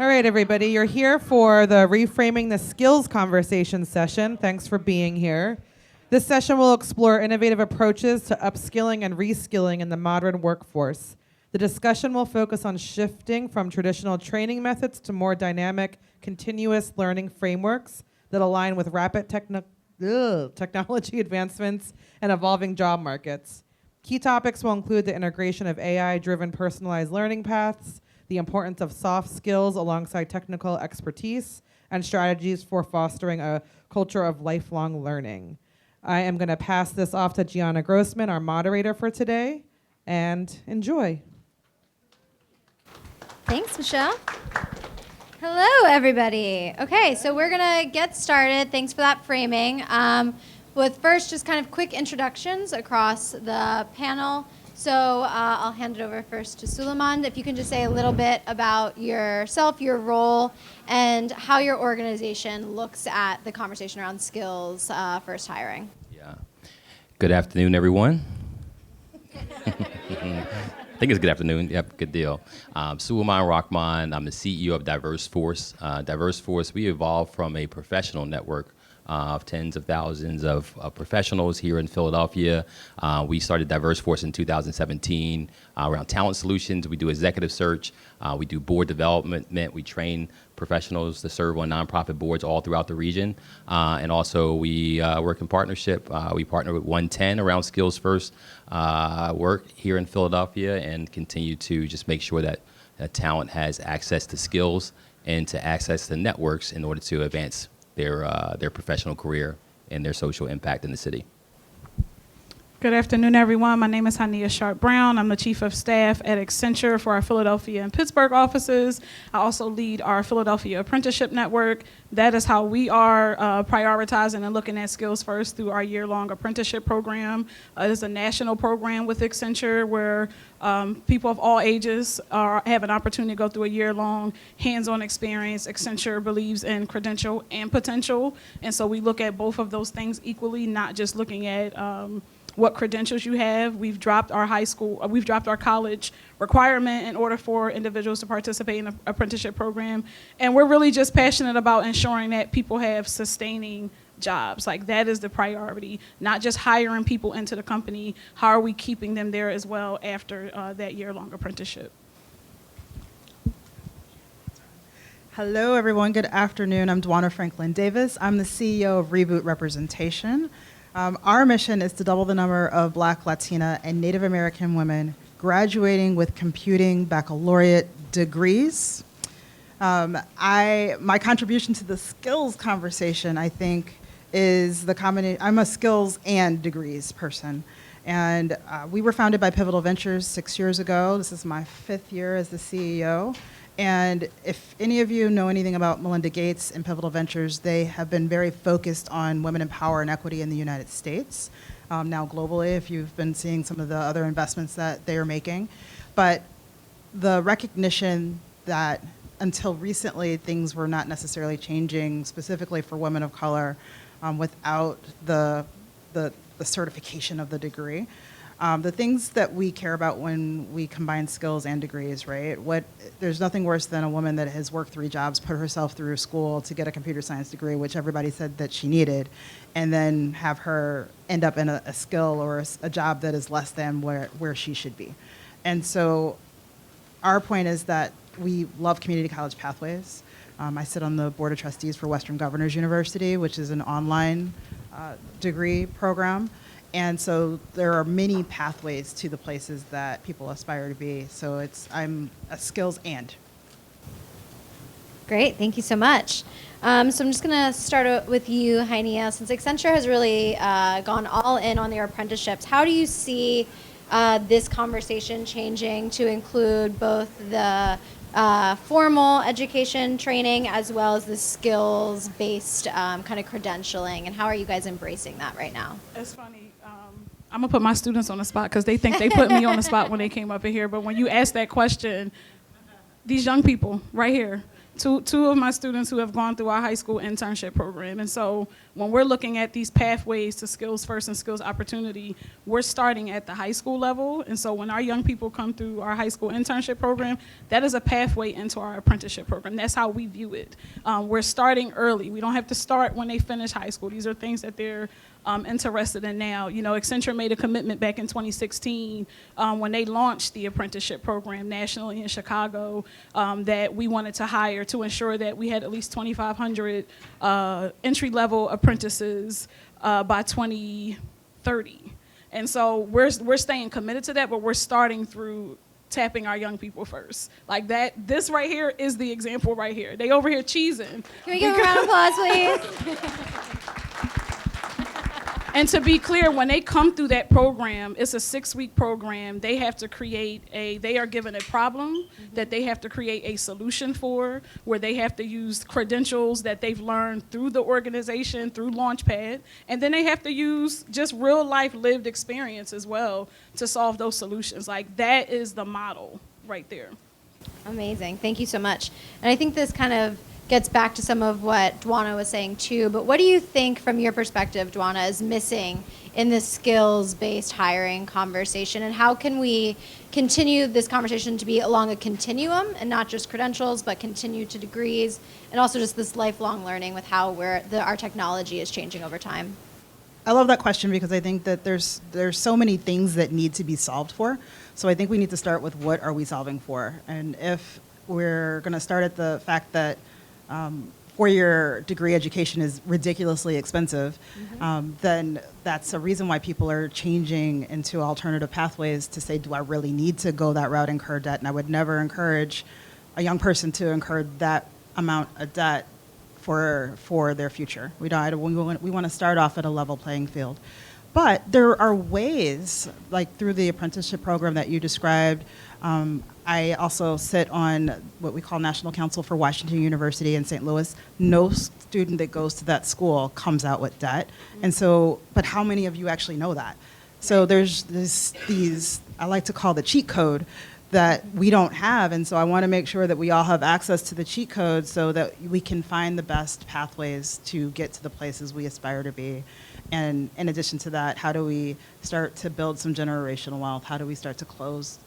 All right, everybody, you're here for the Reframing the Skills conversation session. Thanks for being here. This session will explore innovative approaches to upskilling and reskilling in the modern workforce. The discussion will focus on shifting from traditional training methods to more dynamic, continuous learning frameworks that align with rapid technology advancements and evolving job markets. Key topics will include the integration of AI-driven personalized learning paths, the importance of soft skills alongside technical expertise, and strategies for fostering a culture of lifelong learning. I am going to pass this off to Gianna Grossmann, our moderator for today, and enjoy. Thanks, Michelle. Hello, everybody. Okay, so we're going to get started. Thanks for that framing. With first, just kind of quick introductions across the panel. So I'll hand it over first to Sulaiman. If you can just say a little bit about yourself, your role, and how your organization looks at the conversation around skills first hiring. Yeah. Good afternoon, everyone. I think it's good afternoon. Yep, good deal. Sulaiman Rahman. I'm the CEO of DiverseForce. DiverseForce, we evolved from a professional network of tens of thousands of professionals here in Philadelphia. We started DiverseForce in 2017 around talent solutions. We do executive search. We do board development. We train professionals to serve on nonprofit boards all throughout the region. And also we work in partnership. We partner with 110 around skills first work here in Philadelphia and continue to just make sure that talent has access to skills and to access to networks in order to advance their professional career and their social impact in the city. Good afternoon, everyone. My name is Haniyyah Sharpe-Brown. I'm the Chief of Staff at Accenture for our Philadelphia and Pittsburgh offices. I also lead our Philadelphia Apprenticeship Network. That is how we are prioritizing and looking at skills first through our year-long apprenticeship program. It is a national program with Accenture where people of all ages have an opportunity to go through a year-long hands-on experience. Accenture believes in credential and potential, and so we look at both of those things equally, not just looking at what credentials you have. We've dropped our college requirement in order for individuals to participate in the apprenticeship program. And we're really just passionate about ensuring that people have sustaining jobs. Like, that is the priority, not just hiring people into the company. How are we keeping them there as well after that year-long apprenticeship? Hello, everyone. Good afternoon. I'm Dwana Franklin-Davis. I'm the CEO of Reboot Representation. Our mission is to double the number of Black, Latina, and Native American women graduating with computing baccalaureate degrees. My contribution to the skills conversation, I think, is the combination. I'm a skills and degrees person. And we were founded by Pivotal Ventures 6 years ago. This is my 5th year as the CEO. And if any of you know anything about Melinda Gates and Pivotal Ventures, they have been very focused on women in power and equity in the United States, now globally, if you've been seeing some of the other investments that they are making. But the recognition that until recently things were not necessarily changing specifically for women of color without the certification of the degree. The things that we care about when we combine skills and degrees, right? There's nothing worse than a woman that has worked 3 jobs, put herself through school to get a computer science degree, which everybody said that she needed, and then have her end up in a skill or a job that is less than where she should be. And so our point is that we love community college pathways. I sit on the board of trustees for Western Governors University, which is an online degree program. And so there are many pathways to the places that people aspire to be. So I'm a skills and. Great, thank you so much. So I'm just going to start with you, Haniyyah. Since Accenture has really gone all in on their apprenticeships, how do you see this conversation changing to include both the formal education training as well as the skills-based kind of credentialing, and how are you guys embracing that right now? It's funny. I'm going to put my students on the spot because they think they put me on the spot when they came up in here. But when you ask that question, these young people right here, two of my students who have gone through our high school internship program. And so when we're looking at these pathways to skills first and skills opportunity, we're starting at the high school level. And so when our young people come through our high school internship program, that is a pathway into our apprenticeship program. That's how we view it. We're starting early. We don't have to start when they finish high school. These are things that they're interested in now. You know, Accenture made a commitment back in 2016 when they launched the apprenticeship program nationally in Chicago that we wanted to hire to ensure that we had at least 2,500 entry-level apprentices by 2030. And so we're staying committed to that, but we're starting through tapping our young people first. Like that, this right here is the example right here. They over here cheesing. Can we give a round of applause, please? And to be clear, when they come through that program, it's a 6-week program. They have to they are given a problem that they have to create a solution for, where they have to use credentials that they've learned through the organization, through Launchpad, and then they have to use just real life lived experience as well to solve those solutions. Like that is the model right there. Amazing. Thank you so much. And I think this kind of gets back to some of what Dwana was saying too, but what do you think from your perspective, Dwana, is missing in this skills-based hiring conversation, and how can we continue this conversation to be along a continuum and not just credentials, but continue to degrees, and also just this lifelong learning with how our technology is changing over time? I love that question because I think that there's so many things that need to be solved for. So I think we need to start with what are we solving for, and if we're going to start at the fact that four-year degree education is ridiculously expensive, then that's a reason why people are changing into alternative pathways to say, do I really need to go that route, incur debt? And I would never encourage a young person to incur that amount of debt for their future. We want to start off at a level playing field. But there are ways, like through the apprenticeship program that you described. I also sit on what we call National Council for Washington University in St. Louis. No student that goes to that school comes out with debt. And so, but how many of you actually know that? So there's these, I like to call the cheat code, that we don't have. And so I want to make sure that we all have access to the cheat code so that we can find the best pathways to get to the places we aspire to be. And in addition to that, how do we start to build some generational wealth? How do we start to close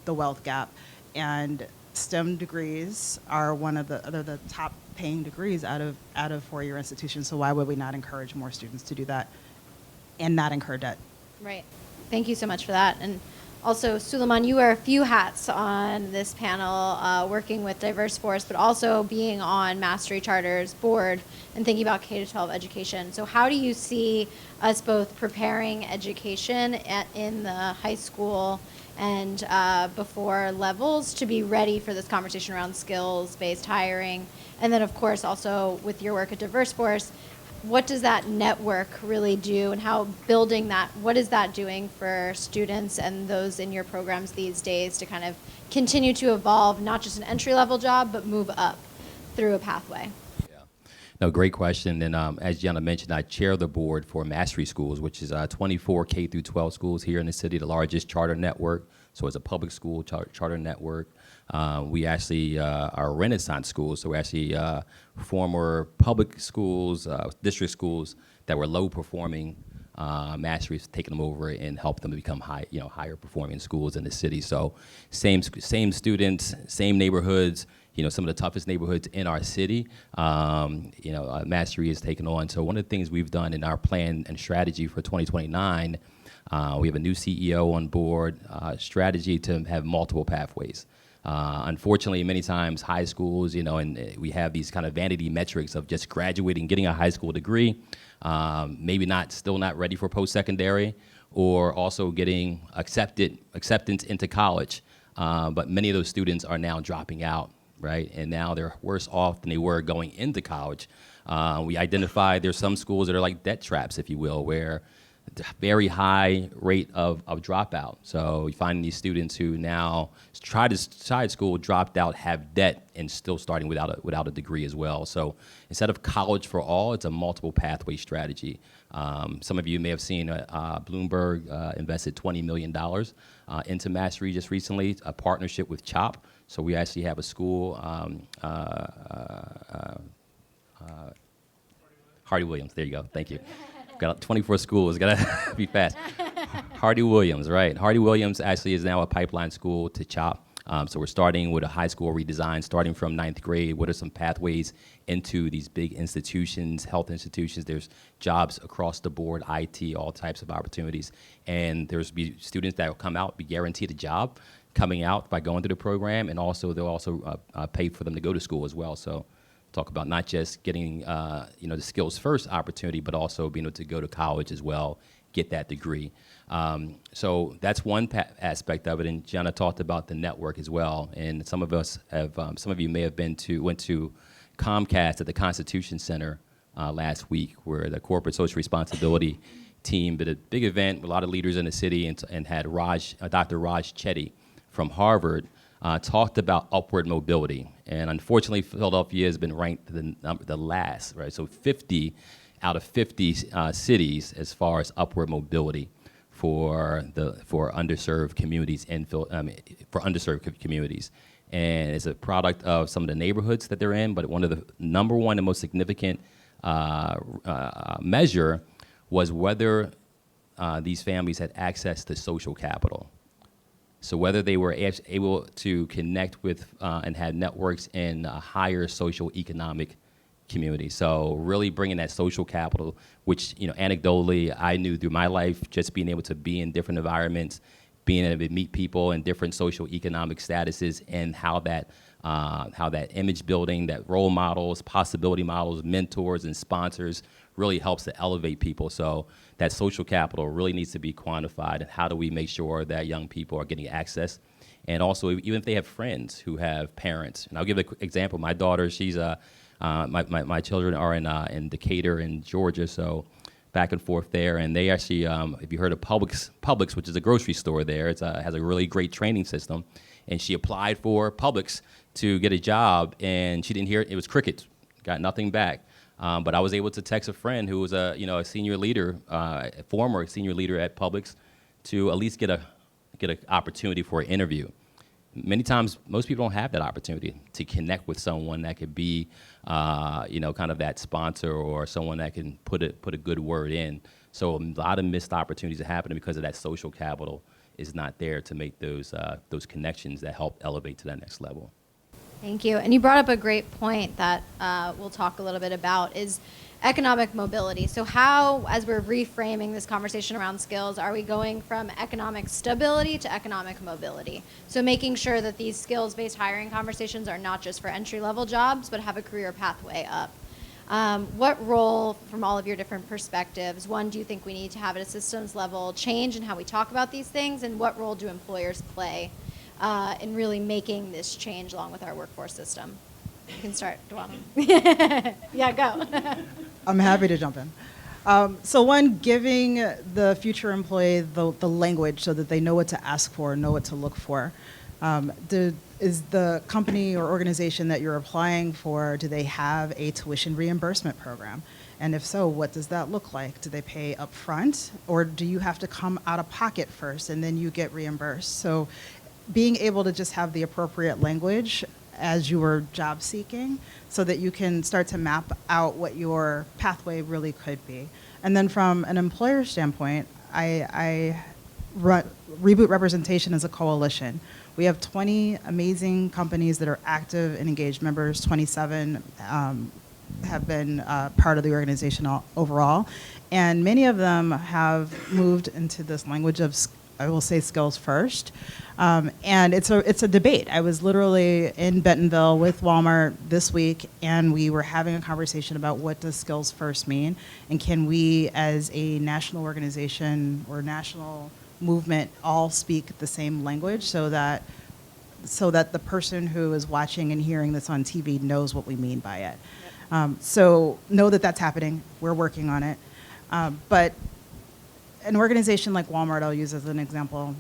the wealth gap? And STEM degrees are the top paying degrees out of four-year institutions. So why would we not encourage more students to do that and not incur debt? Right. Thank you so much for that. And also, Sulaiman, you wear a few hats on this panel, working with DiverseForce, but also being on Mastery Charter's board and thinking about K-12 education. So how do you see us both preparing education in the high school and before levels to be ready for this conversation around skills-based hiring? And then, of course, also with your work at DiverseForce, what does that network really do, and how building that, what is that doing for students and those in your programs these days to kind of continue to evolve, not just an entry-level job, but move up through a pathway? Yeah. No, great question. And as Gianna mentioned, I chair the board for Mastery Schools, which is 24 K through 12 schools here in the city, the largest charter network. So it's a public school charter network. We actually are a Renaissance school, so we're actually former public schools, district schools that were low performing. Mastery's taken them over and helped them to become higher performing schools in the city. So same students, same neighborhoods. Some of the toughest neighborhoods in our city. Mastery is taken on. So one of the things we've done in our plan and strategy for 2029. We have a new CEO on board, strategy to have multiple pathways. Unfortunately, many times high schools, and we have these kind of vanity metrics of just graduating, getting a high school degree, maybe still not ready for post-secondary, or also getting acceptance into college. But many of those students are now dropping out, right? And now they're worse off than they were going into college. We identified there's some schools that are like debt traps, if you will, where very high rate of dropout. So you find these students who now tried school, dropped out, have debt, and still starting without a degree as well. So instead of college for all, it's a multiple pathway strategy. Some of you may have seen Bloomberg invested $20 million into Mastery just recently, a partnership with CHOP. So we actually have a school, Hardy-Williams, there you go, thank you. Got 24 schools, gotta be fast. Hardy-Williams, right. Hardy-Williams actually is now a pipeline school to CHOP. So we're starting with a high school redesign, starting from 9th grade. What are some pathways into these big institutions, health institutions? There's jobs across the board, IT, all types of opportunities. And there's be students that will come out, be guaranteed a job coming out by going through the program, and also they'll also pay for them to go to school as well. So talk about not just getting the skills first opportunity, but also being able to go to college as well, get that degree. So that's one aspect of it. And Gianna talked about the network as well. And some of us have, some of you may have went to Comcast at the Constitution Center last week, where the corporate social responsibility team did a big event with a lot of leaders in the city, and had Dr. Raj Chetty from Harvard talked about upward mobility. And unfortunately, Philadelphia has been ranked the last, right? So 50 out of 50 cities as far as upward mobility for underserved communities for underserved communities. And it's a product of some of the neighborhoods that they're in, but one of the number one and most significant measure was whether these families had access to social capital. So whether they were able to connect with and had networks in a higher social economic community. So really bringing that social capital, which anecdotally I knew through my life, just being able to be in different environments, being able to meet people in different social economic statuses, and how that image building, that role models, possibility models, mentors, and sponsors really helps to elevate people. So that social capital really needs to be quantified, and how do we make sure that young people are getting access? And also, even if they have friends who have parents, and I'll give an example. My daughter, she's my children are in Decatur in Georgia, so back and forth there. And they actually, if you heard of Publix, which is a grocery store there, it has a really great training system. And she applied for Publix to get a job, and she didn't hear it. It was crickets, got nothing back. But I was able to text a friend who was a senior leader, a former senior leader at Publix, to at least get an opportunity for an interview. Many times, most people don't have that opportunity to connect with someone that could be, kind of that sponsor, or someone that can put a good word in. So a lot of missed opportunities are happening because of that social capital is not there to make those connections that help elevate to that next level. Thank you. And you brought up a great point that we'll talk a little bit about, is economic mobility. So how, as we're reframing this conversation around skills, are we going from economic stability to economic mobility? So making sure that these skills-based hiring conversations are not just for entry-level jobs, but have a career pathway up. What role, from all of your different perspectives, one, do you think we need to have at a systems level change in how we talk about these things, and what role do employers play in really making this change along with our workforce system? You can start, Dwana. Yeah, go. I'm happy to jump in. So one, giving the future employee the language so that they know what to ask for, know what to look for. Is the company or organization that you're applying for, do they have a tuition reimbursement program? And if so, what does that look like? Do they pay up front, or do you have to come out of pocket first and then you get reimbursed? So being able to just have the appropriate language as you were job seeking, so that you can start to map out what your pathway really could be. And then from an employer standpoint, Reboot representation is a coalition. We have 20 amazing companies that are active and engaged members. 27 have been part of the organization overall. And many of them have moved into this language of, I will say, skills first. And it's a debate. I was literally in Bentonville with Walmart this week, and we were having a conversation about what does skills first mean, and can we as a national organization or national movement all speak the same language, so that the person who is watching and hearing this on TV knows what we mean by it. So know that that's happening. We're working on it. But an organization like Walmart, I'll use as an example,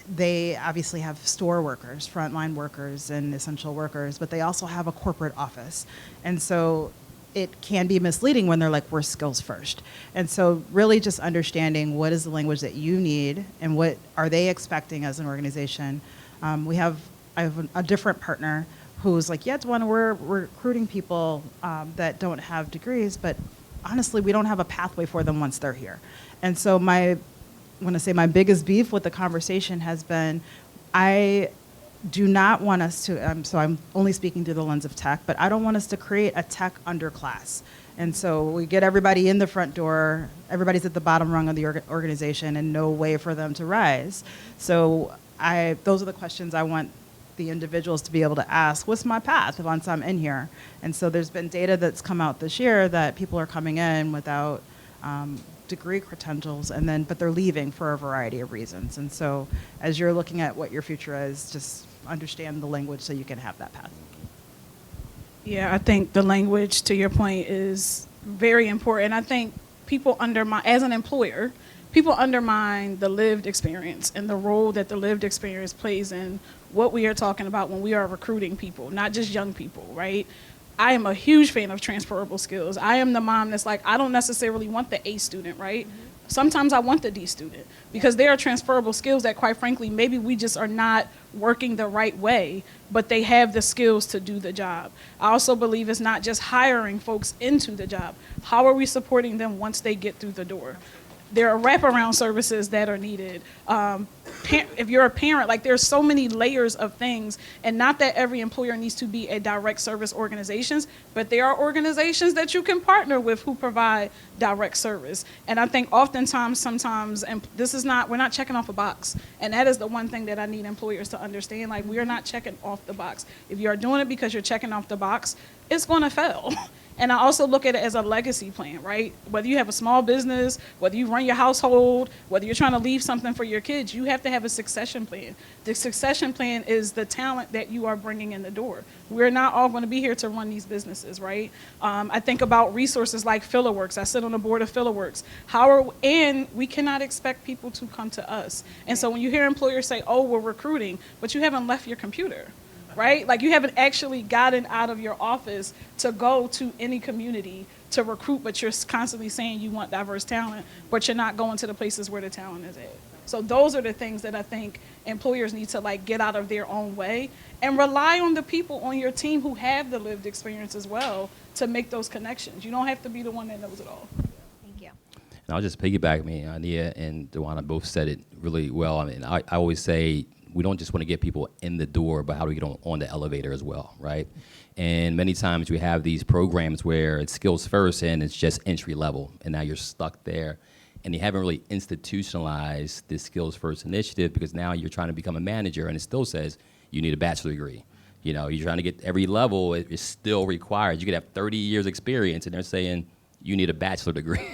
they obviously have store workers, frontline workers, and essential workers, but they also have a corporate office. And so it can be misleading when they're like, we're skills first. And so really just understanding what is the language that you need and what are they expecting as an organization. I have a different partner who's like, yeah, Dwana, we're recruiting people that don't have degrees, but honestly, we don't have a pathway for them once they're here. And so my biggest beef with the conversation has been, I do not want us to, so I'm only speaking through the lens of tech, but I don't want us to create a tech underclass. And so we get everybody in the front door, everybody's at the bottom rung of the organization and no way for them to rise. So those are the questions I want the individuals to be able to ask, what's my path once I'm in here? And so there's been data that's come out this year that people are coming in without degree credentials, but they're leaving for a variety of reasons. And so as you're looking at what your future is, just understand the language so you can have that path. Yeah, I think the language, to your point, is very important. I think people undermine, as an employer, people undermine the lived experience and the role that the lived experience plays in what we are talking about when we are recruiting people, not just young people, right? I am a huge fan of transferable skills. I am the mom that's like, I don't necessarily want the A student, right? Mm-hmm. Sometimes I want the D student because there are transferable skills that, quite frankly, maybe we just are not working the right way, but they have the skills to do the job. I also believe it's not just hiring folks into the job. How are we supporting them once they get through the door? There are wraparound services that are needed. If you're a parent, like there's so many layers of things, and not that every employer needs to be a direct service organizations, but there are organizations that you can partner with who provide direct service. And I think sometimes, and we're not checking off a box. And that is the one thing that I need employers to understand. Like, we are not checking off the box. If you are doing it because you're checking off the box, it's going to fail. And I also look at it as a legacy plan, right? Whether you have a small business, whether you run your household, whether you're trying to leave something for your kids, you have to have a succession plan. The succession plan is the talent that you are bringing in the door. We're not all going to be here to run these businesses, right? I think about resources like FillerWorks. I sit on the board of FillerWorks. And we cannot expect people to come to us. And so when you hear employers say, oh, we're recruiting, but you haven't left your computer, right? Like, you haven't actually gotten out of your office to go to any community to recruit, but you're constantly saying you want diverse talent, but you're not going to the places where the talent is at. So those are the things that I think employers need to get out of their own way and rely on the people on your team who have the lived experience as well to make those connections. You don't have to be the one that knows it all. Thank you. And I'll just piggyback. Haniyyah and Dwana both said it really well. I always say, we don't just want to get people in the door, but how do we get on the elevator as well, right? And many times we have these programs where it's skills first and it's just entry level, and now you're stuck there. And you haven't really institutionalized this skills first initiative, because now you're trying to become a manager and it still says you need a bachelor degree. You're trying to get every level, it's still required. You could have 30 years experience and they're saying you need a bachelor degree.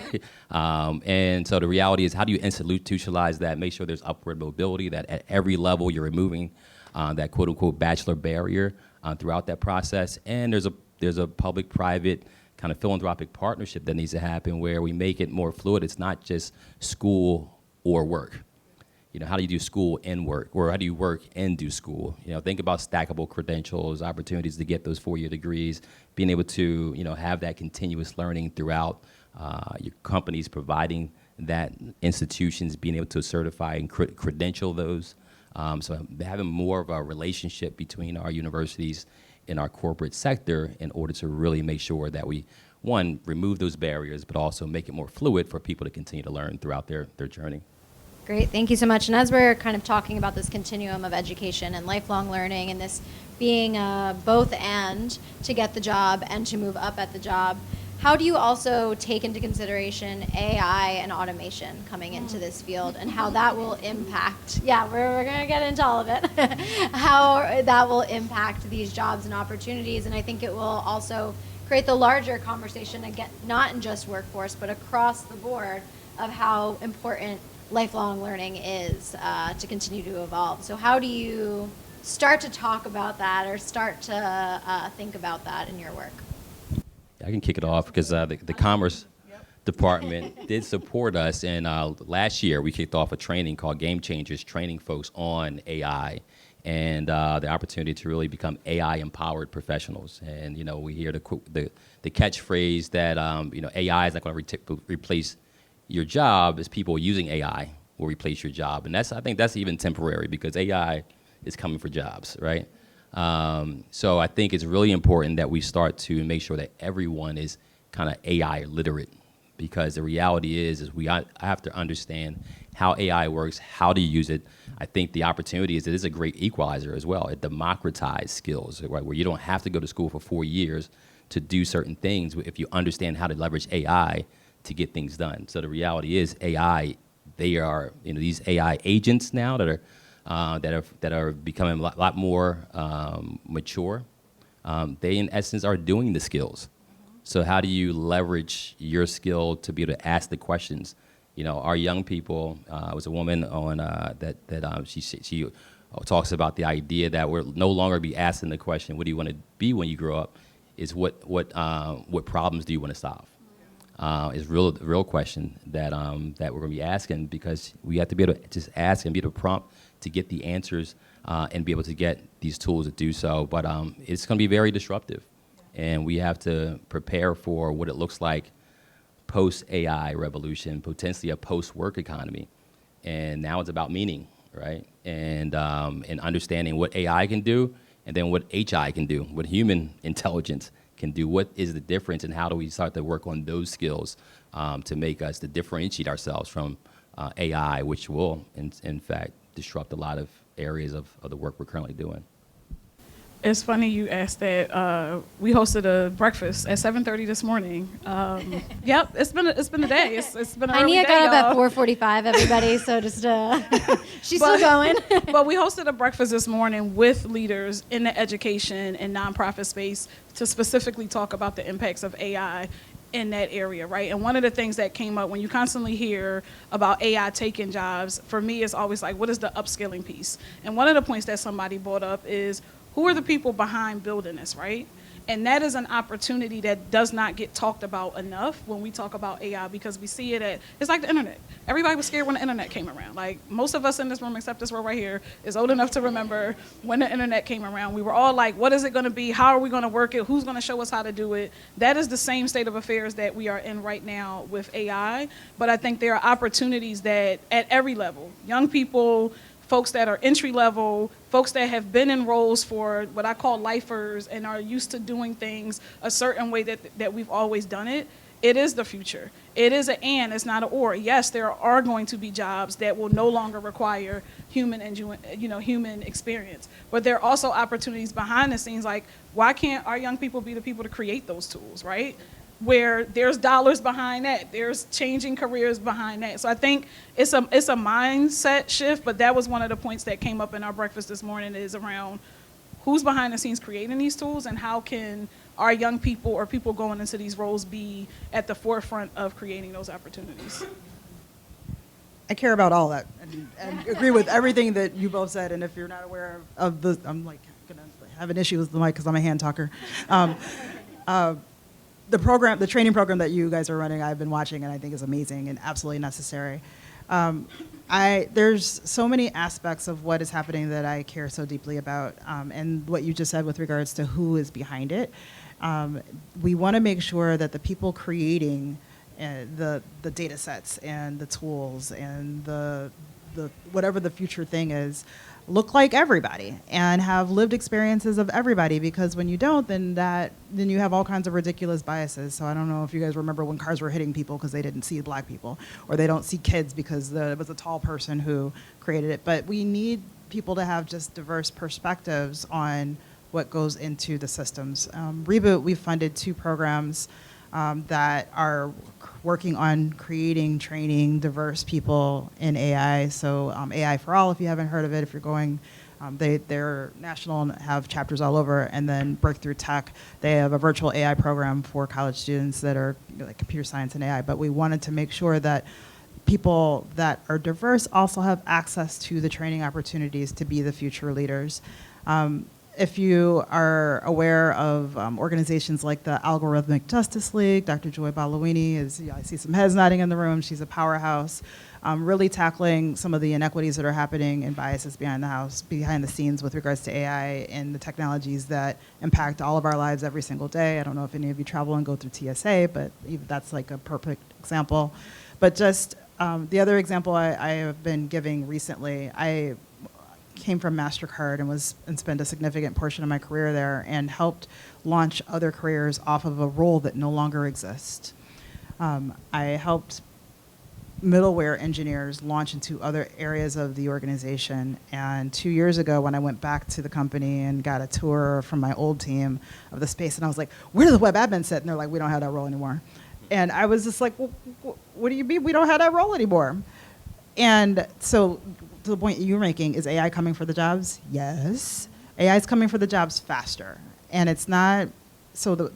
And so the reality is, how do you institutionalize that, make sure there's upward mobility, that at every level you're removing that quote unquote bachelor barrier throughout that process. And there's a public-private kind of philanthropic partnership that needs to happen where we make it more fluid. It's not just school or work. How do you do school and work? Or how do you work and do school? Think about stackable credentials, opportunities to get those 4-year degrees, being able to, have that continuous learning throughout your companies, providing that, institutions being able to certify and credential those. So having more of a relationship between our universities and our corporate sector in order to really make sure that we, one, remove those barriers, but also make it more fluid for people to continue to learn throughout their journey. Great, thank you so much. And as we're kind of talking about this continuum of education and lifelong learning, and this being both and to get the job and to move up at the job, how do you also take into consideration AI and automation coming into this field, and how that will impact, we're going to get into all of it, how that will impact these jobs and opportunities. And I think it will also create the larger conversation, again, not in just workforce, but across the board, of how important lifelong learning is to continue to evolve. So how do you start to talk about that, or start to think about that in your work? I can kick it off because the Commerce Department did support us, and last year we kicked off a training called Game Changers, training folks on AI and the opportunity to really become AI-empowered professionals. And we hear the catchphrase that AI is not going to replace your job, as people using AI will replace your job. And I think that's even temporary, because AI is coming for jobs, right? So I think it's really important that we start to make sure that everyone is kind of AI literate, because the reality is I have to understand how AI works, how to use it. I think the opportunity is that it's a great equalizer as well. It democratizes skills, right, where you don't have to go to school for 4 years to do certain things if you understand how to leverage AI to get things done. So the reality is AI, they are these AI agents now that are becoming a lot more mature. They in essence are doing the skills. So how do you leverage your skill to be able to ask the questions? Our young people, was a woman on she talks about the idea that we're no longer be asking the question, what do you want to be when you grow up? Is what problems do you want to solve? Is real question that we're going to be asking, because we have to be able to just ask and be able to prompt to get the answers and be able to get these tools to do so. But it's going to be very disruptive, and we have to prepare for what it looks like post-AI revolution, potentially a post-work economy. And now it's about meaning, right? And understanding what AI can do, and then what HI can do, what human intelligence can do. What is the difference, and how do we start to work on those skills to make us to differentiate ourselves from AI, which will, in fact, disrupt a lot of areas of the work we're currently doing. It's funny you asked that. We hosted a breakfast at 7:30 this morning. Yep, it's been a day. It's been an early day, Haniyyah got up y'all. at 4:45. Everybody, so just she's still going. But we hosted a breakfast this morning with leaders in the education and nonprofit space to specifically talk about the impacts of AI in that area, right? And one of the things that came up when you constantly hear about AI taking jobs, for me, it's always like, what is the upskilling piece? And one of the points that somebody brought up is, who are the people behind building this, right? And that is an opportunity that does not get talked about enough when we talk about AI, because we see it it's like the internet. Everybody was scared when the internet came around. Like, most of us in this room, except this row right here, is old enough to remember when the internet came around. We were all like, what is it gonna be? How are we gonna work it? Who's gonna show us how to do it? That is the same state of affairs that we are in right now with AI. But I think there are opportunities that at every level, young people, folks that are entry level, folks that have been in roles for what I call lifers and are used to doing things a certain way that we've always done it. It is the future. It is an and, it's not an or. Yes, there are going to be jobs that will no longer require human experience. But there are also opportunities behind the scenes, like, why can't our young people be the people to create those tools, right? Where there's dollars behind that, there's changing careers behind that. So I think it's a mindset shift, but that was one of the points that came up in our breakfast this morning, is around who's behind the scenes creating these tools, and how can our young people or people going into these roles be at the forefront of creating those opportunities. I care about all that and agree with everything that you both said. And if you're not aware of the, I'm like gonna have an issue with the mic because I'm a hand talker. The training program that you guys are running, I've been watching, and I think is amazing and absolutely necessary. There's so many aspects of what is happening that I care so deeply about, and what you just said with regards to who is behind it. We want to make sure that the people creating the data sets and the tools and the whatever the future thing is, look like everybody and have lived experiences of everybody, because when you don't, then you have all kinds of ridiculous biases. So I don't know if you guys remember when cars were hitting people because they didn't see black people, or they don't see kids because it was a tall person who created it. But we need people to have just diverse perspectives on what goes into the systems. Reboot, we funded 2 programs that are working on creating, training diverse people in AI. So AI for All, if you haven't heard of it, if you're going, they're national and have chapters all over. And then Breakthrough Tech, they have a virtual AI program for college students that are like computer science and AI. But we wanted to make sure that people that are diverse also have access to the training opportunities to be the future leaders. if you are aware of organizations like the Algorithmic Justice League, Dr. Joy Balawini I see some heads nodding in the room. She's a powerhouse, really tackling some of the inequities that are happening and biases behind the scenes with regards to AI and the technologies that impact all of our lives every single day. I don't know if any of you travel and go through TSA, but that's like a perfect example. But just the other example I have been giving recently, I came from MasterCard and spent a significant portion of my career there and helped launch other careers off of a role that no longer exists. I helped middleware engineers launch into other areas of the organization. And 2 years ago, when I went back to the company and got a tour from my old team of the space, and I was like, where do the web admins sit? And they're like, we don't have that role anymore. And I was just like, well, what do you mean we don't have that role anymore? And so to the point you were making, is AI coming for the jobs? Yes. AI is coming for the jobs faster. And it's not,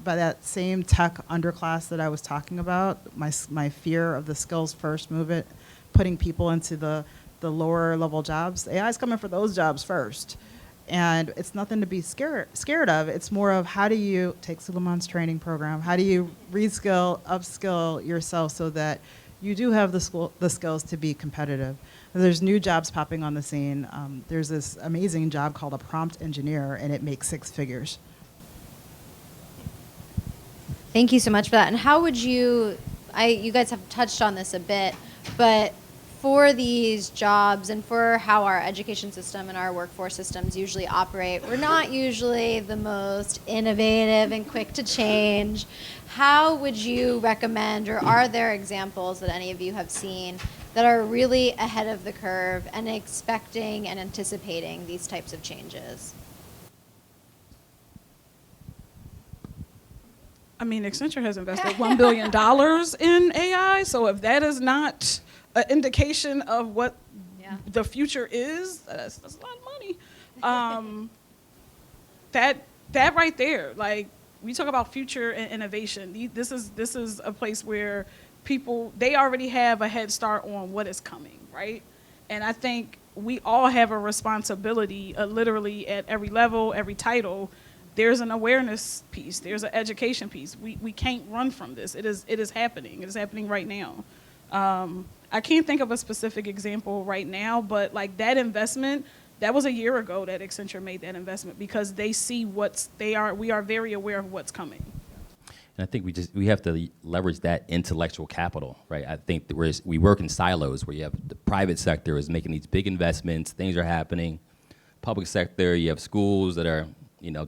by that same tech underclass that I was talking about, my fear of the skills first movement, putting people into the lower level jobs, AI is coming for those jobs first. And it's nothing to be scared of. It's more of how do you take Sulaiman's training program, how do you reskill, upskill yourself so that you do have the skills to be competitive. There's new jobs popping on the scene. There's this amazing job called a prompt engineer, and it makes 6 figures. Thank you so much for that. And how would you guys have touched on this a bit, but for these jobs and for how our education system and our workforce systems usually operate, we're not usually the most innovative and quick to change. How would you recommend, or are there examples that any of you have seen that are really ahead of the curve and expecting and anticipating these types of changes? I mean, Accenture has invested $1 billion in AI, so if that is not an indication of what the future is, that's a lot of money. That right there, like, we talk about future and innovation. This is a place where people, they already have a head start on what is coming, right? And I think we all have a responsibility, literally at every level, every title. There's an awareness piece. There's an education piece. We can't run from this. It is happening. It is happening right now. I can't think of a specific example right now, but like that investment, that was a year ago that Accenture made that investment because they see we are very aware of what's coming. And I think we have to leverage that intellectual capital, right? I think that we work in silos where you have the private sector is making these big investments, things are happening. Public sector, you have schools that are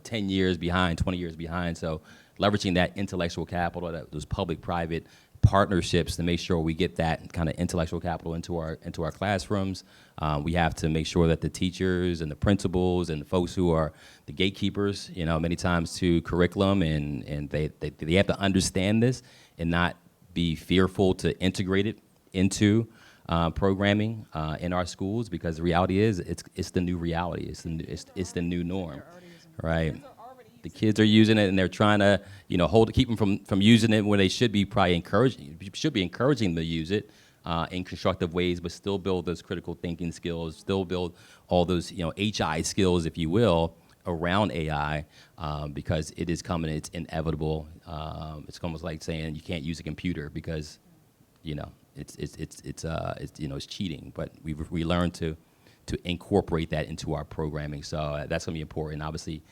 10 years behind, 20 years behind. So leveraging that intellectual capital, those public-private partnerships to make sure we get that kind of intellectual capital into our classrooms. We have to make sure that the teachers and the principals and the folks who are the gatekeepers, many times to curriculum, and they have to understand this and not be fearful to integrate it into programming in our schools, because the reality is it's the new reality. It's the new norm, right? The kids are using it, and they're trying to, keep them from using it when they should be probably encouraging them to use it in constructive ways, but still build those critical thinking skills, still build all those, HI skills, if you will, around AI, because it is coming, it's inevitable. It's almost like saying you can't use a computer because, it's cheating. But we learn to incorporate that into our programming. So that's going to be important. Obviously,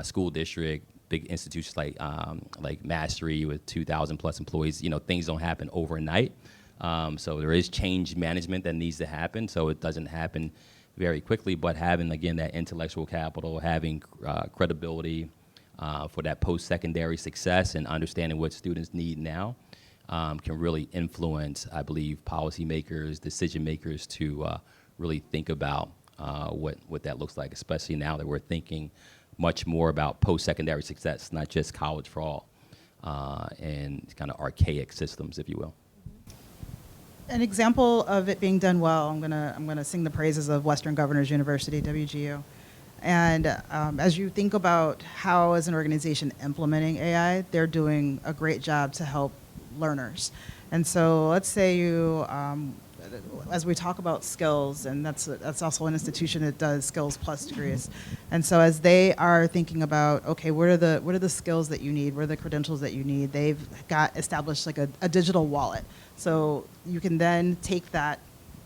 school district, big institutions like Mastery with 2,000 plus employees, things don't happen overnight. So there is change management that needs to happen. So it doesn't happen very quickly, but having, again, that intellectual capital, having credibility for that post-secondary success and understanding what students need now can really influence, I believe, policymakers, decision makers to really think about what that looks like, especially now that we're thinking much more about post-secondary success, not just college for all, and kind of archaic systems, if you will. An example of it being done well, I'm gonna sing the praises of Western Governors University, WGU. And as you think about how, as an organization implementing AI, they're doing a great job to help learners. And so let's say you as we talk about skills, and that's also an institution that does skills plus degrees. And so as they are thinking about, okay, what are the skills that you need? What are the credentials that you need? They've got established like a digital wallet. So you can then take that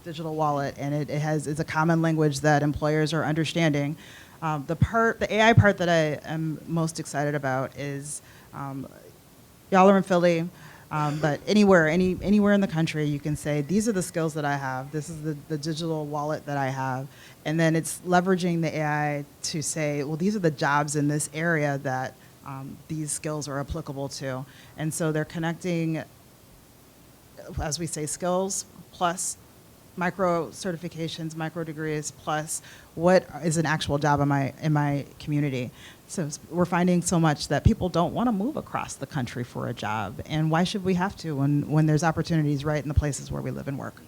digital wallet, and it's a common language that employers are understanding. The AI part that I am most excited about is, y'all are in Philly, but anywhere in the country, you can say, these are the skills that I have. This is the digital wallet that I have. And then it's leveraging the AI to say, well, these are the jobs in this area that these skills are applicable to. And so they're connecting, as we say, skills plus micro certifications, micro degrees, plus what is an actual job in my community. So we're finding so much that people don't want to move across the country for a job. And why should we have to when there's opportunities right in the places where we live and work?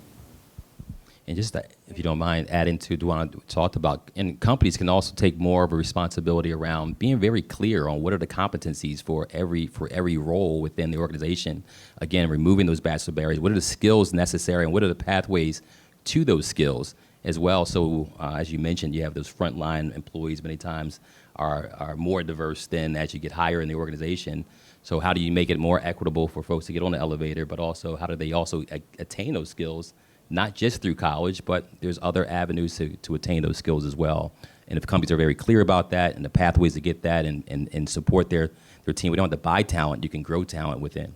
And just that, if you don't mind adding to Dwana talked about, and companies can also take more of a responsibility around being very clear on what are the competencies for every role within the organization. Again, removing those bachelor barriers. What are the skills necessary, and what are the pathways to those skills as well? So as you mentioned, you have those frontline employees many times are more diverse than as you get higher in the organization. So how do you make it more equitable for folks to get on the elevator, but also how do they also attain those skills? Not just through college, but there's other avenues to attain those skills as well. And if companies are very clear about that and the pathways to get that and support their team, we don't have to buy talent, you can grow talent within.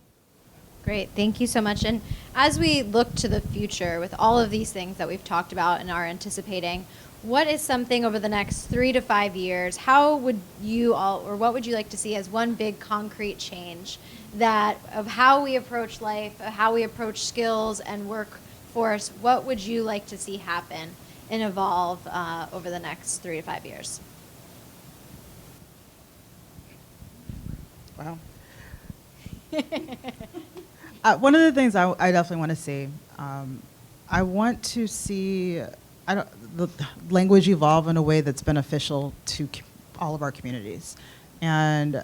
Great, thank you so much. And as we look to the future with all of these things that we've talked about and are anticipating, what is something over the next 3 to 5 years, how would you all, or what would you like to see as one big concrete change of how we approach life, of how we approach skills and workforce? What would you like to see happen and evolve over the next 3 to 5 years? Wow. One of the things I definitely want to see, I want to see the language evolve in a way that's beneficial to all of our communities. And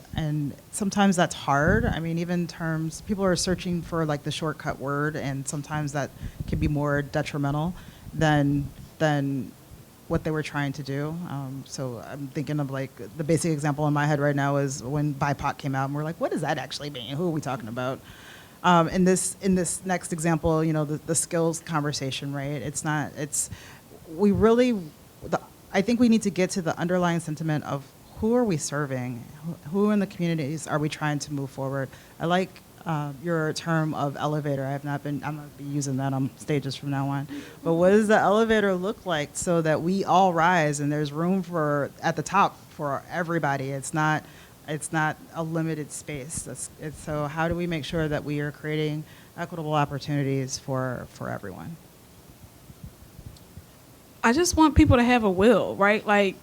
sometimes that's hard. I mean, even terms, people are searching for like the shortcut word, and sometimes that can be more detrimental than what they were trying to do. So I'm thinking of like the basic example in my head right now is when BIPOC came out, and we're like, what does that actually mean? Who are we talking about? In this next example, you know, the skills conversation, right? I think we need to get to the underlying sentiment of who are we serving? Who in the communities are we trying to move forward? I like your term of elevator. I'm gonna be using that on stages from now on. But what does the elevator look like so that we all rise and there's room at the top for everybody? It's not a limited space. So how do we make sure that we are creating equitable opportunities for everyone? I just want people to have a will, right? Like,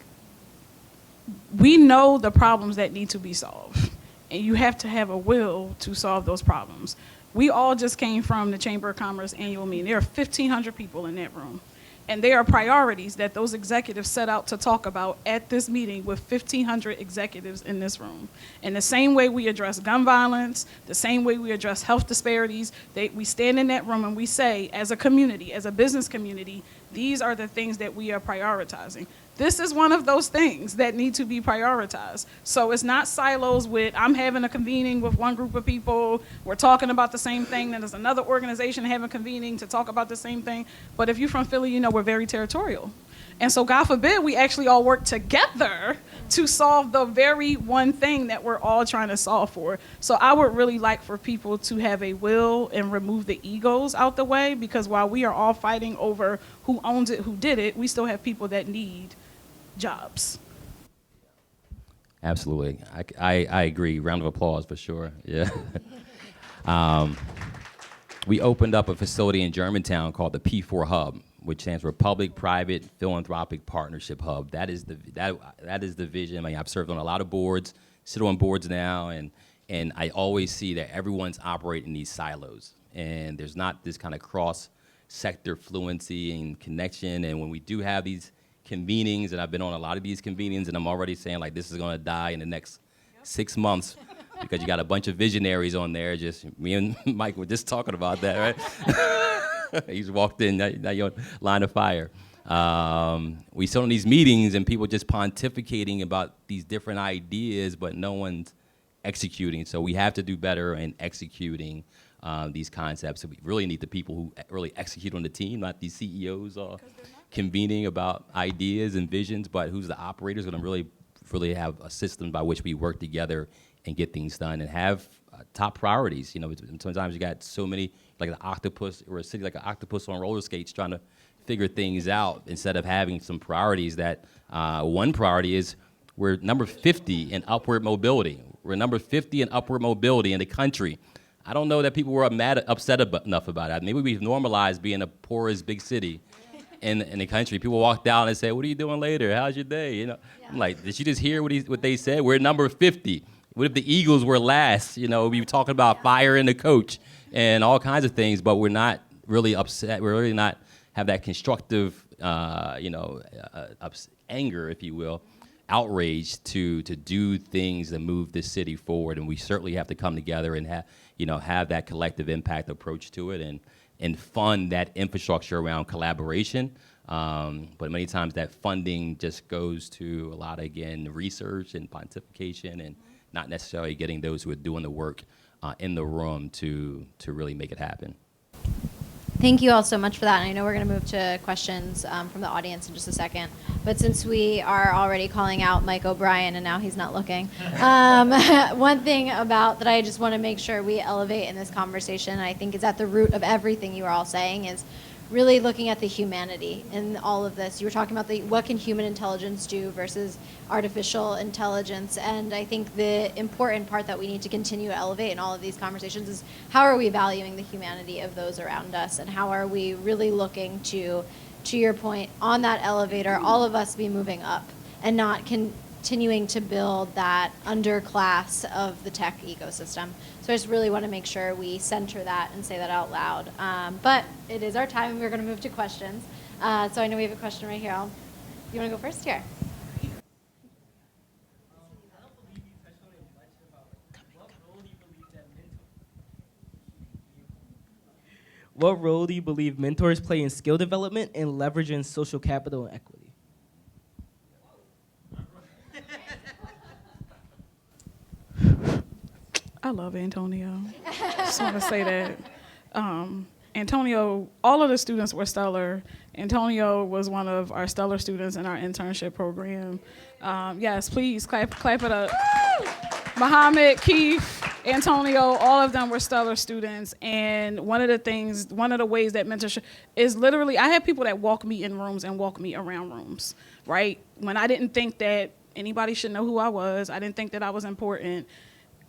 we know the problems that need to be solved, and you have to have a will to solve those problems. We all just came from the Chamber of Commerce annual meeting. There are 1,500 people in that room, and there are priorities that those executives set out to talk about at this meeting with 1,500 executives in this room. And the same way we address gun violence, the same way we address health disparities, we stand in that room and we say, as a community, as a business community, these are the things that we are prioritizing. This is one of those things that need to be prioritized. So it's not silos with, I'm having a convening with one group of people, we're talking about the same thing, then there's another organization having a convening to talk about the same thing. But if you're from Philly, you know we're very territorial. And so God forbid we actually all work together to solve the very one thing that we're all trying to solve for. So I would really like for people to have a will and remove the egos out the way, because while we are all fighting over who owns it, who did it, we still have people that need jobs. Absolutely. I agree. Round of applause for sure. Yeah. We opened up a facility in Germantown called the P4 Hub, which stands for Public Private Philanthropic Partnership Hub. That is the vision. I mean, I've served on a lot of boards, sit on boards now, and I always see that everyone's operating in these silos, and there's not this kind of cross-sector fluency and connection. And when we do have these convenings, and I've been on a lot of these convenings, and I'm already saying like this is going to die in the next 6 months because you got a bunch of visionaries on there. Just me and Mike were just talking about that, right? He's walked in, now you're on line of fire. We sit on these meetings and people just pontificating about these different ideas, but no one's executing. So we have to do better in executing these concepts. So we really need the people who really execute on the team, not these CEOs convening about ideas and visions, but who's the operators going to really have a system by which we work together and get things done and have top priorities. You know, sometimes you got so many, like the octopus, or a city like an octopus on roller skates trying to figure things out instead of having some priorities that one priority is we're number 50 in upward mobility. We're number 50 in upward mobility in the country. I don't know that people were upset enough about it. Maybe we've normalized being the poorest big city in the country. People walk down and say, "What are you doing later? How's your day?" You know, I'm like, did you just hear what they said? We're number 50. What if the Eagles were last? You know, we were talking about firing the coach and all kinds of things, but we're not really upset. We're really not have that constructive, anger, if you will, outrage to do things that move this city forward. And we certainly have to come together and have that collective impact approach to it and fund that infrastructure around collaboration. But many times that funding just goes to a lot of, again, research and pontification and not necessarily getting those who are doing the work in the room to really make it happen. Thank you all so much for that. And I know we're going to move to questions from the audience in just a second. But since we are already calling out Mike O'Brien and now he's not looking, one thing about that I just want to make sure we elevate in this conversation, and I think is at the root of everything you are all saying, is really looking at the humanity in all of this. You were talking about what can human intelligence do versus artificial intelligence, and I think the important part that we need to continue to elevate in all of these conversations is how are we valuing the humanity of those around us, and how are we really looking to your point, on that elevator, all of us be moving up and not continuing to build that underclass of the tech ecosystem. So I just really want to make sure we center that and say that out loud. But it is our time, and we're going to move to questions. So I know we have a question right here. You want to go first? Here. What role do you believe mentors play in skill development and leveraging social capital and equity? I love Antonio. Just want to say that. Antonio, all of the students were stellar. Antonio was one of our stellar students in our internship program. Yes, please clap it up. Muhammad, Keith, Antonio, all of them were stellar students. And one of the ways that mentorship is literally, I had people that walk me in rooms and walk me around rooms, right? When I didn't think that anybody should know who I was, I didn't think that I was important.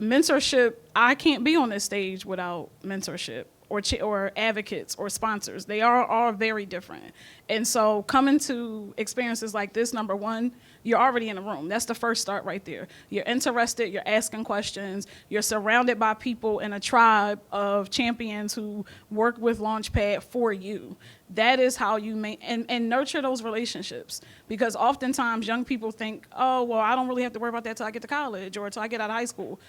Mentorship, I can't be on this stage without mentorship or advocates or sponsors. They are all very different. And so coming to experiences like this, number one, you're already in a room. That's the first start right there. You're interested, you're asking questions, you're surrounded by people in a tribe of champions who work with Launchpad for you. That is how you and nurture those relationships. Because oftentimes young people think, oh, well, I don't really have to worry about that till I get to college or till I get out of high school.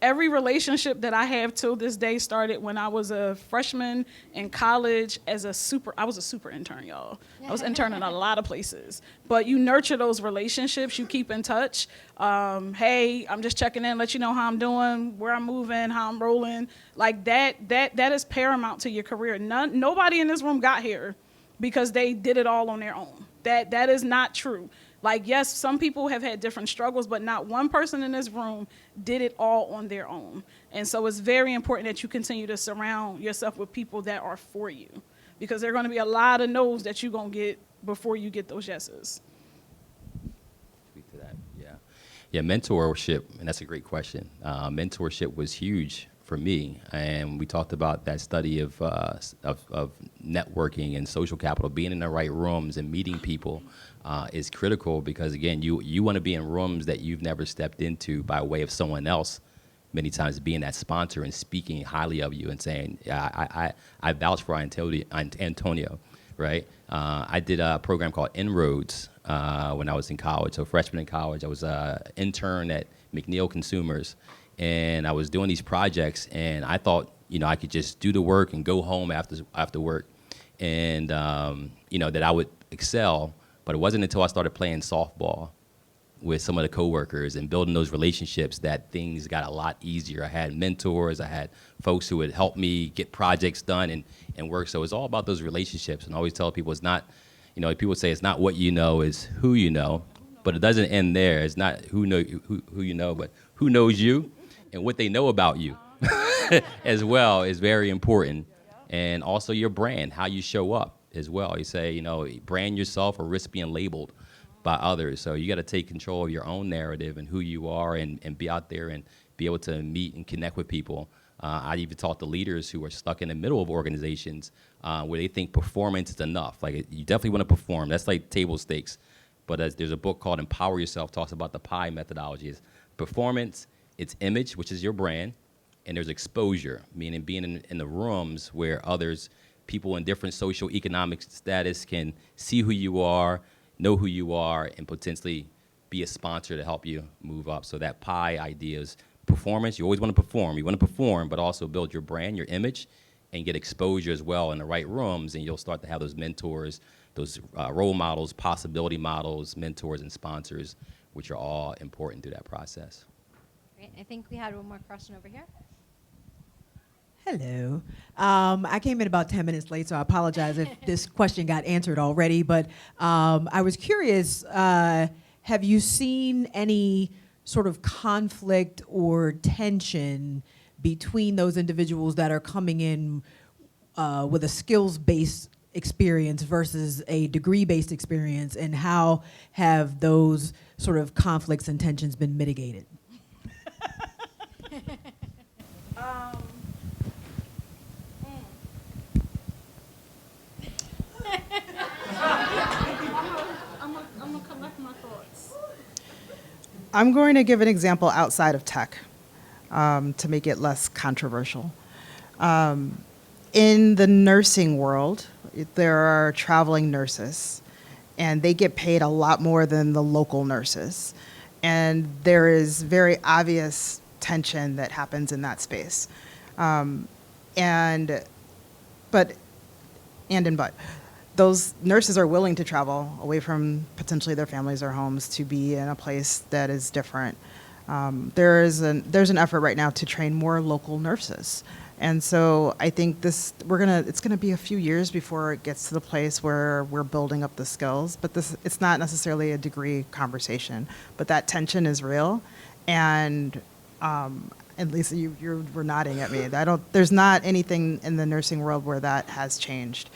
Every relationship that I have till this day started when I was a freshman in college I was a super intern, y'all. I was interning a lot of places. But you nurture those relationships, you keep in touch. Hey, I'm just checking in, let you know how I'm doing, where I'm moving, how I'm rolling. Like that is paramount to your career. Nobody in this room got here because they did it all on their own. That is not true. Like, yes, some people have had different struggles, but not one person in this room did it all on their own. And so it's very important that you continue to surround yourself with people that are for you, because there are going to be a lot of no's that you're going to get before you get those yeses. Speak to that, yeah. Yeah, mentorship, and that's a great question. Mentorship was huge for me, and we talked about that study of networking and social capital. Being in the right rooms and meeting people is critical, because again, you want to be in rooms that you've never stepped into by way of someone else. Many times being that sponsor and speaking highly of you and saying, yeah, I vouch for Antonio, right? I did a program called Inroads when I was in college. So freshman in college, I was an intern at McNeil Consumers. And I was doing these projects, and I thought, I could just do the work and go home after work. and that I would excel. But it wasn't until I started playing softball with some of the coworkers and building those relationships that things got a lot easier. I had mentors, I had folks who would help me get projects done and work. So it's all about those relationships. And I always tell people it's not, people say it's not what you know, it's who you know. But it doesn't end there. It's not who you know, but who knows you and what they know about you as well is very important. And also your brand, how you show up as well. You say, brand yourself or risk being labeled by others. So you got to take control of your own narrative and who you are and be out there and be able to meet and connect with people. I even talk to leaders who are stuck in the middle of organizations where they think performance is enough. Like you definitely want to perform. That's like table stakes. But there's a book called Empower Yourself, talks about the PI methodology. It's performance, it's image, which is your brand, and there's exposure, meaning being in the rooms where people in different social economic status can see who you are, know who you are, and potentially be a sponsor to help you move up. So that pie idea is performance. You always want to perform. You want to perform, but also build your brand, your image, and get exposure as well in the right rooms, and you'll start to have those mentors, those role models, possibility models, mentors, and sponsors, which are all important through that process. Great. I think we had one more question over here. Hello. I came in about 10 minutes late, so I apologize if this question got answered already. But I was curious, have you seen any sort of conflict or tension between those individuals that are coming in with a skills-based experience versus a degree-based experience, and how have those sort of conflicts and tensions been mitigated? I'm gonna collect my thoughts. I'm going to give an example outside of tech to make it less controversial. In the nursing world, there are traveling nurses, and they get paid a lot more than the local nurses. And there is very obvious tension that happens in that space. But those nurses are willing to travel away from potentially their families or homes to be in a place that is different. There's an effort right now to train more local nurses. And so I think it's gonna be a few years before it gets to the place where we're building up the skills, but it's not necessarily a degree conversation, but that tension is real. And at least you were nodding at me. There's not anything in the nursing world where that has changed.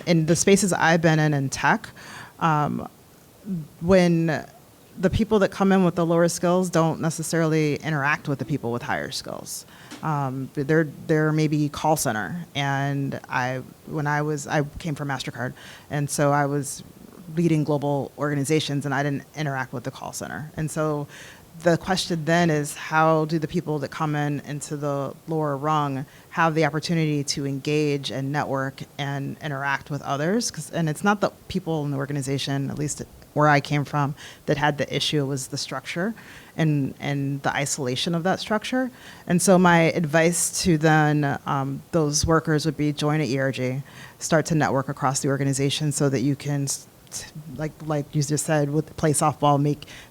In the spaces I've been in tech, when the people that come in with the lower skills don't necessarily interact with the people with higher skills. They're maybe call center, and I came from MasterCard, and so I was leading global organizations, and I didn't interact with the call center. And so the question then is, how do the people that come into the lower rung have the opportunity to engage and network and interact with others? And it's not the people in the organization, at least where I came from, that had the issue. It was the structure and the isolation of that structure. And so my advice to then those workers would be join an ERG, start to network across the organization so that you can, like you just said, with play softball,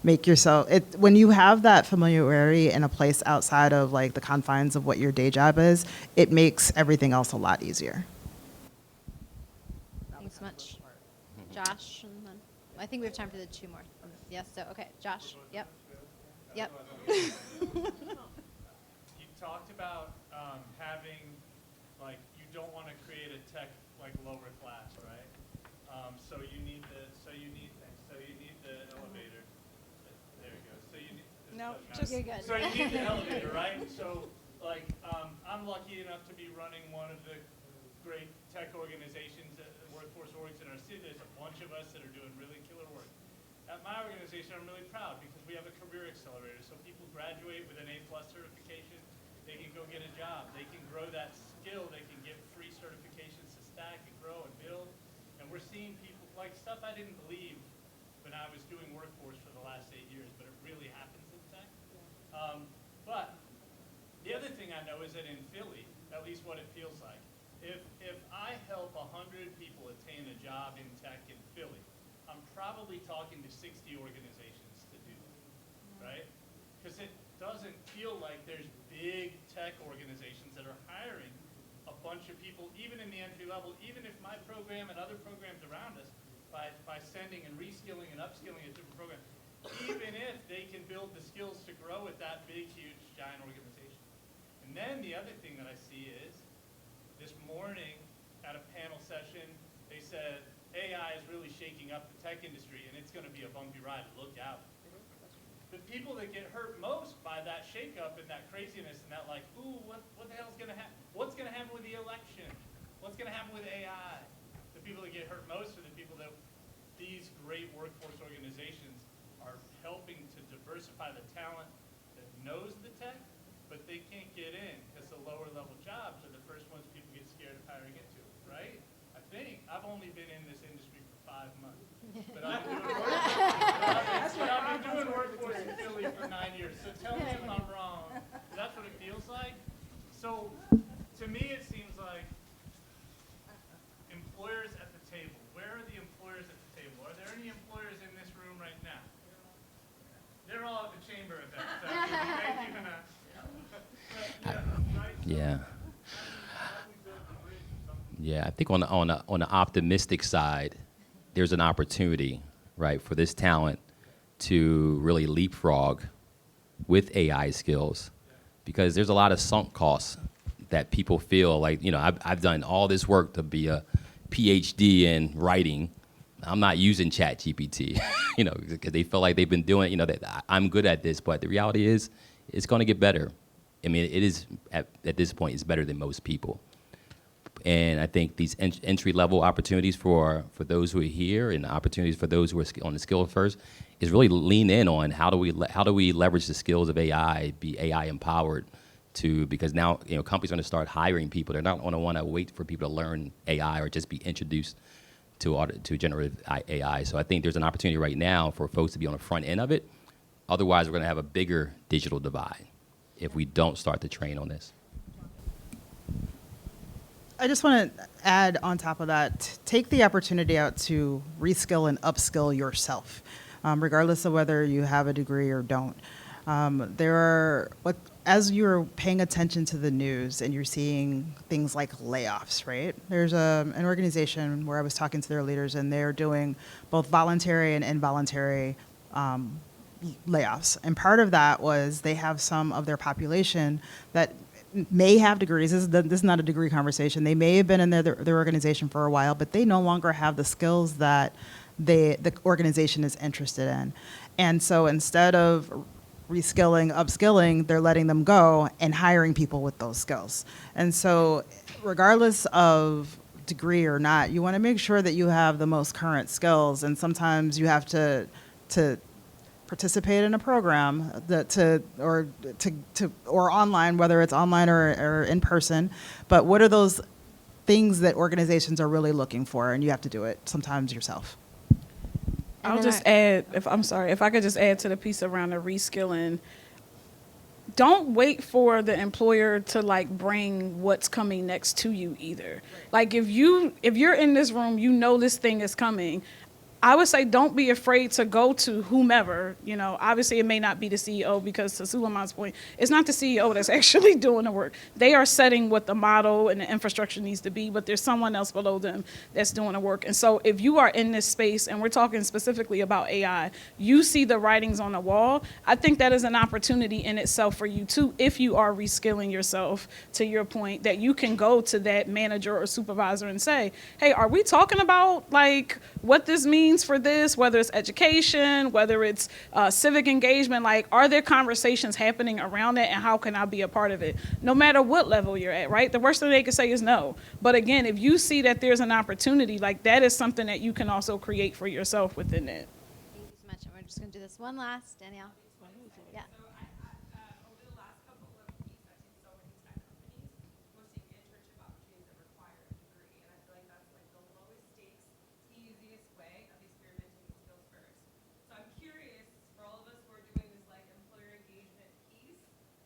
make yourself, when you have that familiarity in a place outside of like the confines of what your day job is, it makes everything else a lot easier. Thanks so much. Josh, and then I think we have time for the two more. Yes, so okay, Josh. Yep. You talked about having, like, you don't want to create a tech like lower class, right? So you need the elevator. There you go. So you need. No, You're good. So you need the elevator, right? So like, I'm lucky enough to be running one of the great tech organizations, workforce orgs in our city. There's a bunch of us that are doing really killer work. At my organization, I'm really proud because we have a career accelerator. So people graduate with an A+ certification, they can go get a job. They can grow that skill. They can get free certifications to stack and grow and build. And we're seeing people, like stuff I didn't believe when I was doing workforce for the last 8 years, but it really happens in tech. But the other thing I know is that in Philly, at least what it feels like, if I help 100 people attain a job in tech in Philly, I'm probably talking to 60 organizations to do that, right? Because it doesn't feel like there's big tech organizations that are hiring a bunch of people, even in the entry level, even if my program and other programs around us, by sending and reskilling and upskilling a different program, even if they can build the skills to grow at that big, huge, giant organization. And then the other thing that I see is, this morning at a panel session, they said AI is really shaking up the tech industry and it's going to be a bumpy ride. Look out. The people that get hurt most by that shakeup and that craziness and that like, ooh, what the hell's going to happen? What's going to happen with the election? What's going to happen with AI? The people that get hurt most are the people that these great workforce organizations are helping to diversify the talent that knows the tech, but they can't get in because the lower level jobs are the first ones people get scared of hiring into, right? I think I've only been in this industry for 5 months, but I've been doing workforce in Philly for 9 years. So tell me if I'm wrong. That's what it feels like. So to me, it seems like employers at the table. Where are the employers at the table? Are there any employers in this room right now? They're all at the chamber event. So thank you, Hannah. Yeah. Yeah, I think on the optimistic side, there's an opportunity, right, for this talent to really leapfrog with AI skills, because there's a lot of sunk costs that people feel like, you know, I've done all this work to be a PhD in writing. I'm not using ChatGPT, you know, because they feel like they've been doing, you know, that I'm good at this, but the reality is it's going to get better. I mean, it is, at this point, it's better than most people. And I think these entry-level opportunities for those who are here and opportunities for those who are on the skill first is really lean in on how do we leverage the skills of AI, be AI empowered because now, you know, companies are going to start hiring people. They're not going to want to wait for people to learn AI or just be introduced to generative AI. So I think there's an opportunity right now for folks to be on the front end of it. Otherwise, we're going to have a bigger digital divide if we don't start to train on this. I just want to add on top of that, take the opportunity out to reskill and upskill yourself, regardless of whether you have a degree or don't. As you're paying attention to the news and you're seeing things like layoffs, right? There's an organization where I was talking to their leaders, and they're doing both voluntary and involuntary layoffs. And part of that was they have some of their population that may have degrees. This is not a degree conversation. They may have been in their organization for a while, but they no longer have the skills that the organization is interested in. And so instead of reskilling, upskilling, they're letting them go and hiring people with those skills. And so regardless of degree or not, you want to make sure that you have the most current skills. And sometimes you have to participate in a program or online, whether it's online or in person. But what are those things that organizations are really looking for? And you have to do it sometimes yourself. I'll just add, if I could just add to the piece around the reskilling. Don't wait for the employer to like bring what's coming next to you either. Like if you're in this room, you know this thing is coming. I would say don't be afraid to go to whomever, you know, obviously it may not be the CEO, because to Sulaiman's point, it's not the CEO that's actually doing the work. They are setting what the model and the infrastructure needs to be, but there's someone else below them that's doing the work. And so if you are in this space, and we're talking specifically about AI, you see the writings on the wall, I think that is an opportunity in itself for you too, if you are reskilling yourself, to your point, that you can go to that manager or supervisor and say, hey, are we talking about like what this means for this, whether it's education, whether it's civic engagement, like are there conversations happening around it, and how can I be a part of it? No matter what level you're at, right? The worst thing they could say is no. But again, if you see that there's an opportunity, like that is something that you can also create for yourself within that. Thank you so much. And we're just going to do this one last, Danielle. Yeah.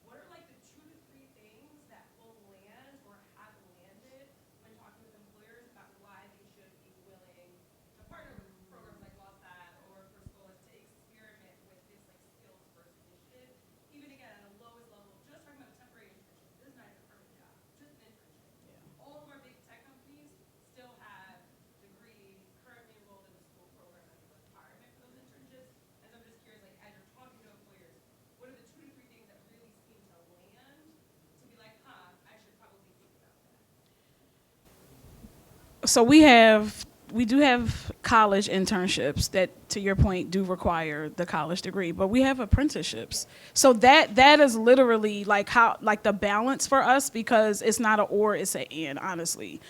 What are like the 2 to 3 things that will land or have landed when So we do have college internships that, to your point, do require the college degree, but we have apprenticeships. So that is literally like the balance for us, because it's not an or, it's an and, honestly.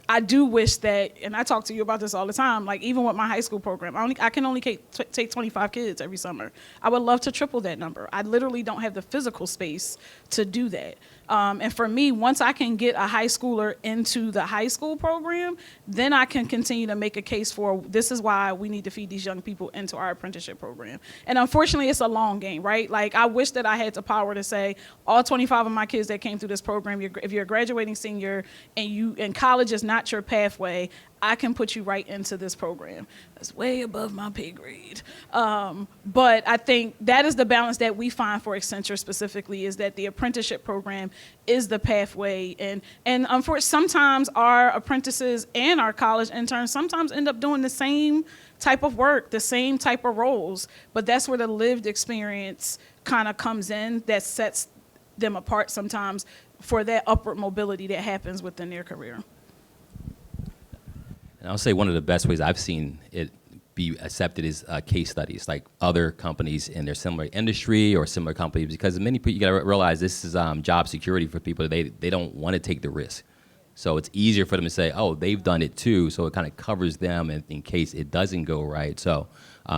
I do wish that, and I talk to you about this all the time, like even with my high school program, I can only take 25 kids every summer. I would love to triple that number. I literally don't have the physical space to do that. And for me, once I can get a high schooler into the high school program, then I can continue to make a case for this is why we need to feed these young people into our apprenticeship program. And unfortunately, it's a long game, right? Like I wish that I had the power to say all 25 of my kids that came through this program, if you're a graduating senior and college is not your pathway, I can put you right into this program. That's way above my pay grade. But I think that is the balance that we find for Accenture specifically, is that the apprenticeship program is the pathway. And unfortunately, sometimes our apprentices and our college interns sometimes end up doing the same type of work, the same type of roles. But that's where the lived experience kind of comes in that sets them apart sometimes for that upward mobility that happens within their career. And I'll say one of the best ways I've seen it be accepted is case studies, like other companies in their similar industry or similar companies, because many people, you gotta realize this is job security for people. They don't want to take the risk. So it's easier for them to say, oh, they've done it too, so it kind of covers them in case it doesn't go right. So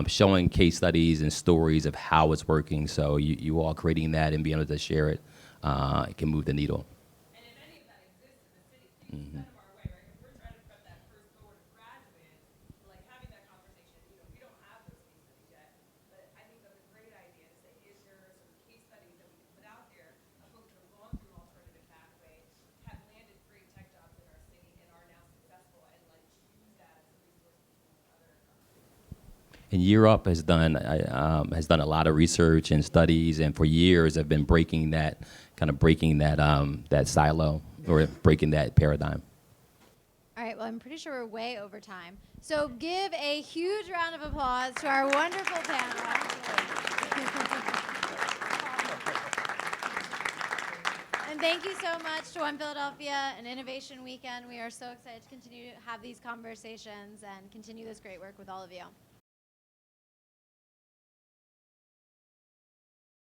showing case studies and stories of how it's working, so you all creating that and being able to share it, it can move the needle. And if any of that exists in the city, please send them our way, right? If we're trying to prep that first cohort of graduates, like having that conversation, we don't have those case studies yet, but I think that's a great idea to say, is there sort of case studies that we can put out there of folks who have gone through alternative pathways, have landed great tech jobs in our city, and are now successful, and like use that as a resource for other companies. And Europe has done a lot of research and studies, and for years have been breaking that silo or breaking that paradigm. All right, well, I'm pretty sure we're way over time. So give a huge round of applause to our wonderful panel. And thank you so much to One Philadelphia and Innovation Weekend. We are so excited to continue to have these conversations and continue this great work with all of you.